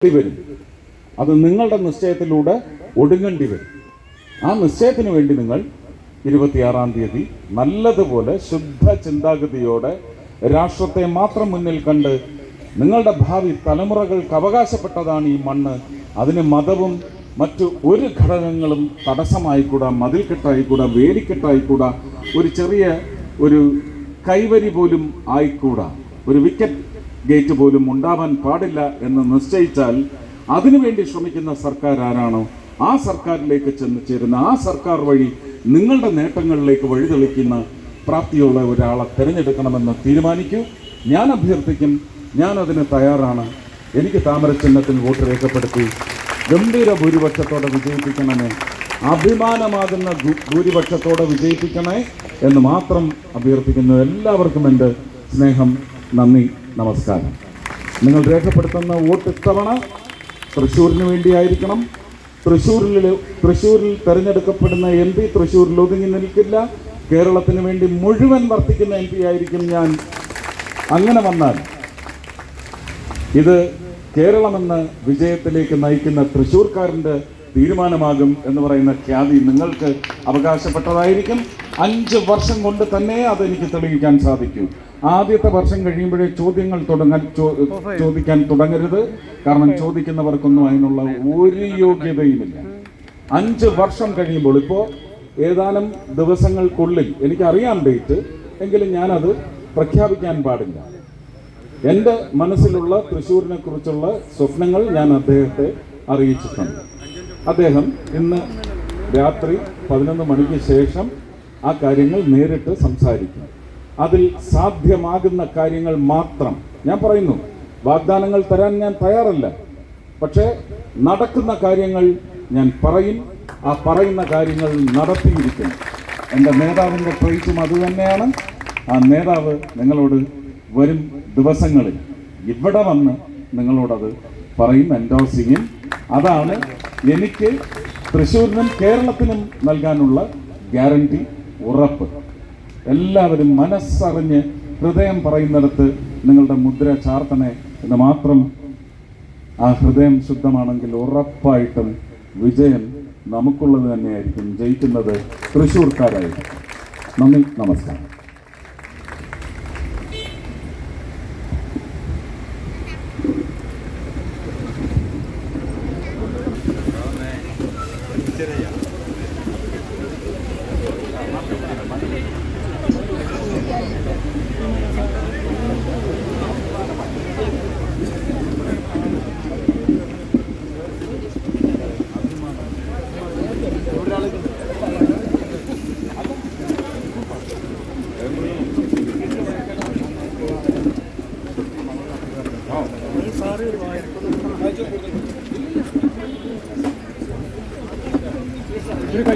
വരും. അത് നിങ്ങളുടെ നിശ്ചയത്തിലൂടെ ഒടുങ്ങേണ്ടി വരും. ആ നിശ്ചയത്തിന് വേണ്ടി നിങ്ങൾ 26-ാം തീയതി നല്ലതുപോലെ ശുദ്ധ ചിന്താഗതിയോടെ രാഷ്ട്രത്തെ മാത്രം മുന്നിൽ കണ്ട് നിങ്ങളുടെ ഭാവി തലമുറകൾക്ക് അവകാശപ്പെട്ടതാണ് ഈ മണ്ണ്, അതിന് മതവും മറ്റു ഒരു ഘടകങ്ങളും തടസ്സമായിക്കൂടാ, മതിൽക്കെട്ടായിക്കൂടാ, വേലിക്കെട്ടായിക്കൂടാ, ഒരു ചെറിയ ഒരു കൈവരി പോലും ആയിക്കൂടാ, ഒരു വിക്കറ്റ് ഗേറ്റ് പോലും ഉണ്ടാവാൻ പാടില്ല എന്ന് നിശ്ചയിച്ചാൽ അതിനുവേണ്ടി ശ്രമിക്കുന്ന സർക്കാർ ആരാണോ ആ സർക്കാരിലേക്ക് ചെന്ന് ചേരുന്ന, ആ സർക്കാർ വഴി നിങ്ങളുടെ നേട്ടങ്ങളിലേക്ക് വഴിതെളിക്കുന്ന പ്രാപ്തിയുള്ള ഒരാളെ തിരഞ്ഞെടുക്കണമെന്ന് തീരുമാനിക്കൂ. ഞാൻ അഭ്യർത്ഥിക്കും, ഞാൻ അതിന് തയ്യാറാണ്. എനിക്ക് താമര ചിഹ്നത്തിൽ വോട്ട് രേഖപ്പെടുത്തി ഗംഭീര ഭൂരിപക്ഷത്തോടെ വിജയിപ്പിക്കണമേ, അഭിമാനമാകുന്ന ഭൂരിപക്ഷത്തോടെ വിജയിപ്പിക്കണേ എന്ന് മാത്രം അഭ്യർത്ഥിക്കുന്നു. എല്ലാവർക്കും എൻ്റെ സ്നേഹം, നന്ദി, നമസ്കാരം. നിങ്ങൾ രേഖപ്പെടുത്തുന്ന വോട്ട് ഇത്തവണ തൃശ്ശൂരിന് വേണ്ടിയായിരിക്കണം. തൃശ്ശൂരിൽ തിരഞ്ഞെടുക്കപ്പെടുന്ന MP തൃശ്ശൂരിൽ ഒതുങ്ങി നിൽക്കില്ല. കേരളത്തിന് വേണ്ടി മുഴുവൻ വർത്തിക്കുന്ന MP ആയിരിക്കും ഞാൻ. അങ്ങനെ വന്നാൽ ഇത് കേരളമെന്ന വിജയത്തിലേക്ക് നയിക്കുന്ന തൃശ്ശൂർക്കാരൻ്റെ തീരുമാനമാകും എന്ന് പറയുന്ന ഖ്യാതി നിങ്ങൾക്ക് അവകാശപ്പെട്ടതായിരിക്കും. 5 വർഷം കൊണ്ട് തന്നെ അതെനിക്ക് തെളിയിക്കാൻ സാധിക്കും. ആദ്യത്തെ വർഷം കഴിയുമ്പോഴേ ചോദിക്കാൻ തുടങ്ങരുത്. കാരണം ചോദിക്കുന്നവർക്കൊന്നും അതിനുള്ള ഒരു യോഗ്യതയുമില്ല. 5 വർഷം കഴിയുമ്പോൾ, ഇപ്പോൾ ഏതാനും ദിവസങ്ങൾക്കുള്ളിൽ, എനിക്കറിയാം ഡേറ്റ്, എങ്കിലും ഞാനത് പ്രഖ്യാപിക്കാൻ പാടില്ല. എൻ്റെ മനസ്സിലുള്ള തൃശ്ശൂരിനെ കുറിച്ചുള്ള സ്വപ്നങ്ങൾ ഞാൻ അദ്ദേഹത്തെ അറിയിച്ചിട്ടുണ്ട്. അദ്ദേഹം ഇന്ന് രാത്രി 11 മണിക്ക് ശേഷം ആ കാര്യങ്ങൾ നേരിട്ട് സംസാരിക്കും. അതിൽ സാധ്യമാകുന്ന കാര്യങ്ങൾ മാത്രം ഞാൻ പറയുന്നു. വാഗ്ദാനങ്ങൾ തരാൻ ഞാൻ തയ്യാറല്ല, പക്ഷേ നടക്കുന്ന കാര്യങ്ങൾ ഞാൻ പറയും. ആ പറയുന്ന കാര്യങ്ങൾ നടത്തിയിരിക്കും. എൻ്റെ നേതാവിൻ്റെ ട്രേറ്റും അതുതന്നെയാണ്. ആ നേതാവ് നിങ്ങളോട് വരും ദിവസങ്ങളിൽ ഇവിടെ വന്ന് നിങ്ങളോടത് പറയും, എൻഡോസ് ചെയ്യും. അതാണ് എനിക്ക് തൃശ്ശൂരിനും കേരളത്തിനും നൽകാനുള്ള ഗ്യാരണ്ടി, ഉറപ്പ്. എല്ലാവരും മനസ്സറിഞ്ഞ് ഹൃദയം പറയുന്നിടത്ത് നിങ്ങളുടെ മുദ്ര ചാർത്തണേ എന്ന് മാത്രം. ആ ഹൃദയം ശുദ്ധമാണെങ്കിൽ ഉറപ്പായിട്ടും വിജയം നമുക്കുള്ളത് തന്നെയായിരിക്കും. ജയിക്കുന്നത് തൃശ്ശൂർക്കാരായിരിക്കും. നന്ദി, നമസ്കാരം. ഒരു കൈ